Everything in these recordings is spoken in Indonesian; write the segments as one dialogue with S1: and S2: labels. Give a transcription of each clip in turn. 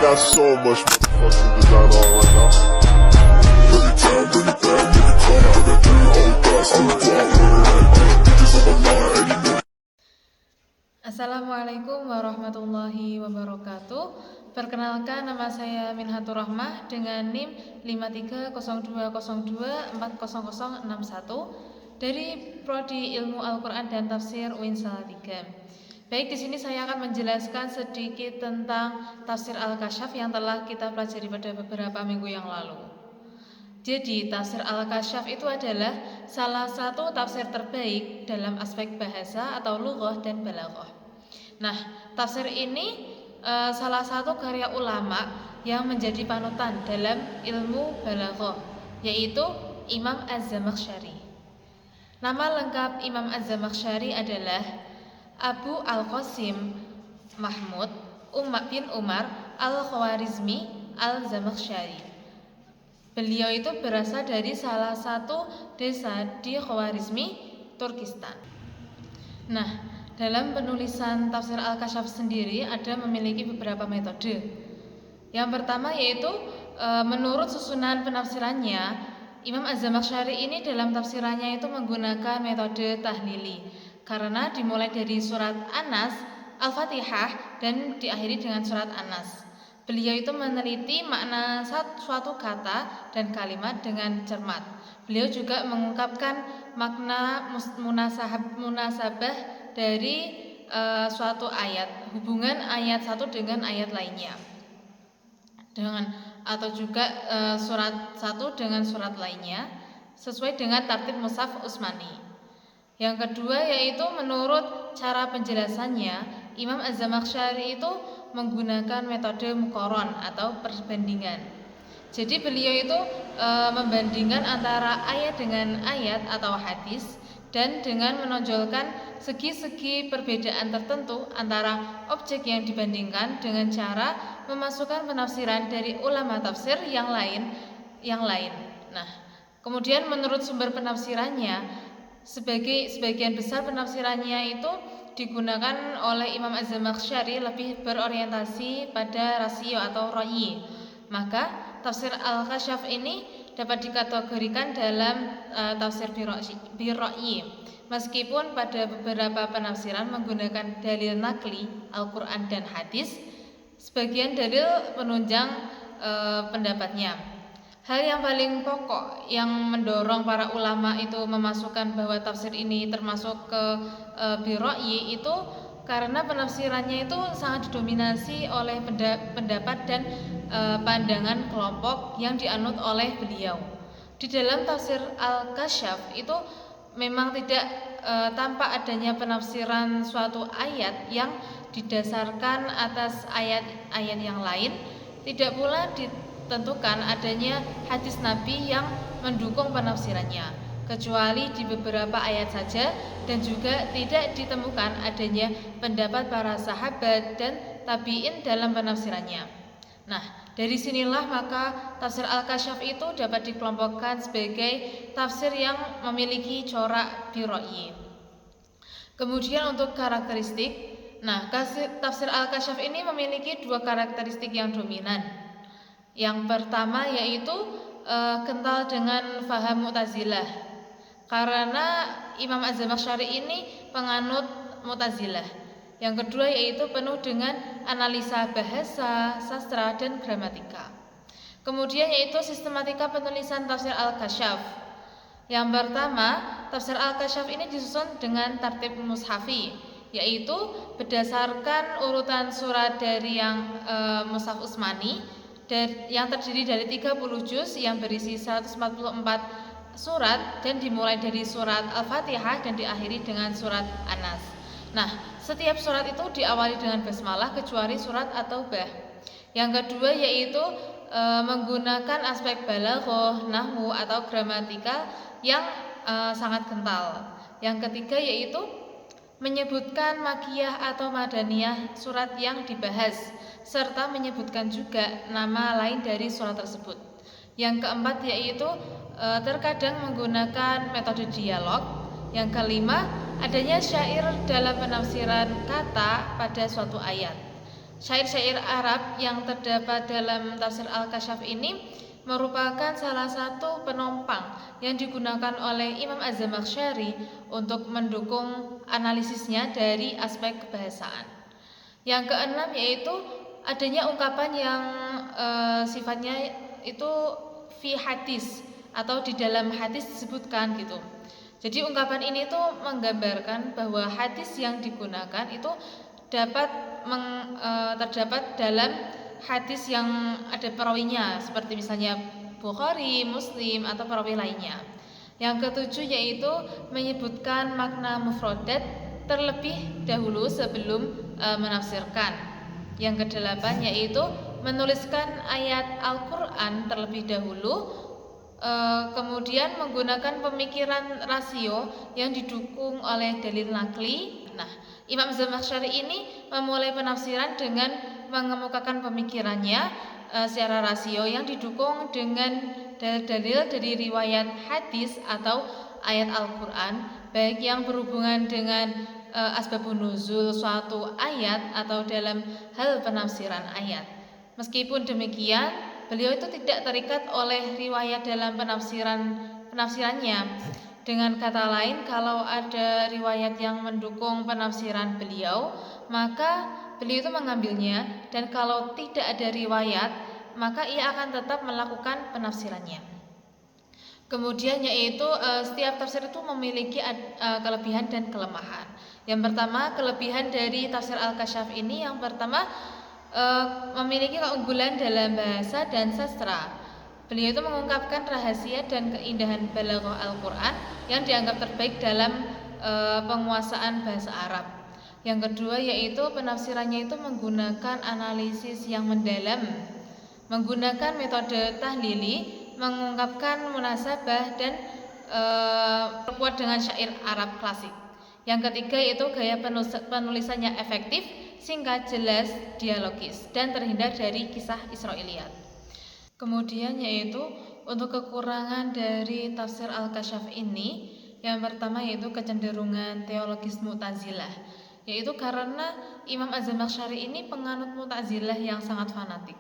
S1: got so much motherfucking design on right now. Every time, bring it back, make it come out, got 3 whole thoughts, I'm the block, bitches on my line, and you know.
S2: Assalamualaikum warahmatullahi wabarakatuh. Perkenalkan, nama saya Minhatur Rahmah dengan NIM 530202400061 dari Prodi Ilmu Al-Quran dan Tafsir UIN Salatiga. Baik, di sini saya akan menjelaskan sedikit tentang tafsir Al-Kasyaf yang telah kita pelajari pada beberapa minggu yang lalu. Jadi, tafsir Al-Kasyaf itu adalah salah satu tafsir terbaik dalam aspek bahasa atau lughah dan balaghah. Nah, tafsir ini salah satu karya ulama yang menjadi panutan dalam ilmu balaghah, yaitu Imam Az-Zamakhsyari. Nama lengkap Imam Az-Zamakhsyari adalah Abu Al-Qasim Mahmud bin Umar Al-Khwarizmi Al-Zamakhsyari. Beliau itu berasal dari salah satu desa di Khwarizmi, Turkistan. Nah, dalam penulisan tafsir Al-Kasyaf sendiri ada memiliki beberapa metode. Yang pertama yaitu menurut susunan penafsirannya, Imam Az-Zamakhsyari ini dalam tafsirannya itu menggunakan metode tahlili, karena dimulai dari surat An-Nas, Al-Fatihah, dan diakhiri dengan surat An-Nas. Beliau itu meneliti makna suatu kata dan kalimat dengan cermat. Beliau juga mengungkapkan makna munasabah dari suatu ayat, hubungan ayat satu dengan ayat lainnya, atau juga surat satu dengan surat lainnya sesuai dengan tertib mushaf Utsmani. Yang kedua yaitu menurut cara penjelasannya, Imam Az-Zamakhsyari itu menggunakan metode muqaron atau perbandingan. Jadi beliau itu membandingkan antara ayat dengan ayat atau hadis, dan dengan menonjolkan segi-segi perbedaan tertentu antara objek yang dibandingkan dengan cara memasukkan penafsiran dari ulama tafsir yang lain. Nah, kemudian menurut sumber penafsirannya, sebagian besar penafsirannya itu digunakan oleh Imam Az-Zamakhsyari lebih berorientasi pada rasio atau ra'yi. Maka tafsir Al-Kasyaf ini dapat dikategorikan dalam tafsir birra'yi, meskipun pada beberapa penafsiran menggunakan dalil nakli Al-Quran dan hadis, sebagian dalil penunjang pendapatnya. Hal yang paling pokok yang mendorong para ulama itu memasukkan bahwa tafsir ini termasuk ke birra'yi itu karena penafsirannya itu sangat didominasi oleh pendapat dan pandangan kelompok yang dianut oleh beliau. Di dalam tafsir Al-Kasyaf itu memang tidak tampak adanya penafsiran suatu ayat yang didasarkan atas ayat-ayat yang lain, tidak pula ditentukan adanya hadis Nabi yang mendukung penafsirannya, kecuali di beberapa ayat saja, dan juga tidak ditemukan adanya pendapat para sahabat dan tabi'in dalam penafsirannya. Nah, dari sinilah maka tafsir Al-Kasyaf itu dapat dikelompokkan sebagai tafsir yang memiliki corak birra'yi. Kemudian untuk karakteristik, nah tafsir Al-Kasyaf ini memiliki dua karakteristik yang dominan. Yang pertama yaitu kental dengan faham Mu'tazilah, karena Imam Az-Zamakhsyari ini penganut Mu'tazilah. Yang kedua yaitu penuh dengan analisa bahasa, sastra, dan gramatika. Kemudian yaitu sistematika penulisan tafsir Al-Kasyaf. Yang pertama, tafsir Al-Kasyaf ini disusun dengan tertib mushafi, yaitu berdasarkan urutan surat dari yang mushaf Utsmani, yang terdiri dari 30 juz yang berisi 144 surat dan dimulai dari surat Al-Fatihah dan diakhiri dengan surat An-Nas. Nah, setiap surat itu diawali dengan basmalah kecuali surat At-Taubah. Yang kedua yaitu menggunakan aspek balaghah, nahwu atau gramatikal yang sangat kental. Yang ketiga yaitu menyebutkan makiyah atau madaniyah surat yang dibahas, serta menyebutkan juga nama lain dari surat tersebut. Yang keempat yaitu terkadang menggunakan metode dialog. Yang kelima, adanya syair dalam penafsiran kata pada suatu ayat. Syair-syair Arab yang terdapat dalam tafsir Al-Kasyaf ini merupakan salah satu penopang yang digunakan oleh Imam Az-Zamakhsyari untuk mendukung analisisnya dari aspek kebahasaan. Yang keenam yaitu adanya ungkapan yang sifatnya itu fi hadis atau di dalam hadis disebutkan gitu. Jadi ungkapan ini tuh menggambarkan bahwa hadis yang digunakan itu dapat terdapat dalam hadis yang ada perawinya, seperti misalnya Bukhari, Muslim atau perawi lainnya. Yang ketujuh yaitu menyebutkan makna mufradat terlebih dahulu sebelum menafsirkan. Yang kedelapan yaitu menuliskan ayat Al-Quran terlebih dahulu, kemudian menggunakan pemikiran rasio yang didukung oleh dalil nakli. Nah, Imam Zamakhsyari ini memulai penafsiran dengan mengemukakan pemikirannya secara rasio yang didukung dengan dalil-dalil dari riwayat hadis atau ayat Al-Quran, baik yang berhubungan dengan asbabun nuzul suatu ayat atau dalam hal penafsiran ayat. Meskipun demikian, beliau itu tidak terikat oleh riwayat dalam penafsirannya. Dengan kata lain, kalau ada riwayat yang mendukung penafsiran beliau, maka beliau itu mengambilnya, dan kalau tidak ada riwayat, maka ia akan tetap melakukan penafsirannya. Kemudian yaitu setiap tafsir itu memiliki kelebihan dan kelemahan. Yang pertama, kelebihan dari tafsir Al-Kasyaf ini yang pertama memiliki keunggulan dalam bahasa dan sastra. Beliau itu mengungkapkan rahasia dan keindahan balaghah Al-Quran yang dianggap terbaik dalam penguasaan bahasa Arab. Yang kedua yaitu penafsirannya itu menggunakan analisis yang mendalam, menggunakan metode tahlili, mengungkapkan munasabah dan terkuat dengan syair Arab klasik. Yang ketiga yaitu gaya penulisannya efektif, singkat, jelas, dialogis, dan terhindar dari kisah Israiliyat. Kemudian yaitu untuk kekurangan dari tafsir Al-Kasyaf ini, yang pertama yaitu kecenderungan teologis Mu'tazilah, yaitu karena Imam Az-Zamakhsyari ini penganut Mu'tazilah yang sangat fanatik.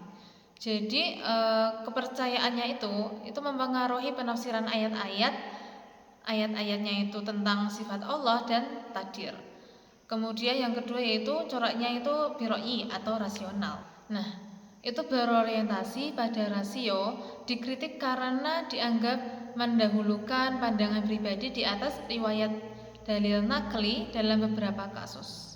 S2: Jadi kepercayaannya itu mempengaruhi penafsiran ayat-ayatnya itu tentang sifat Allah dan takdir. Kemudian yang kedua yaitu coraknya itu biroi atau rasional. Nah, itu berorientasi pada rasio, dikritik karena dianggap mendahulukan pandangan pribadi di atas riwayat dalil nakli dalam beberapa kasus.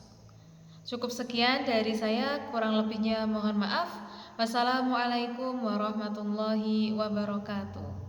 S2: Cukup sekian dari saya, kurang lebihnya mohon maaf. Wassalamualaikum warahmatullahi wabarakatuh.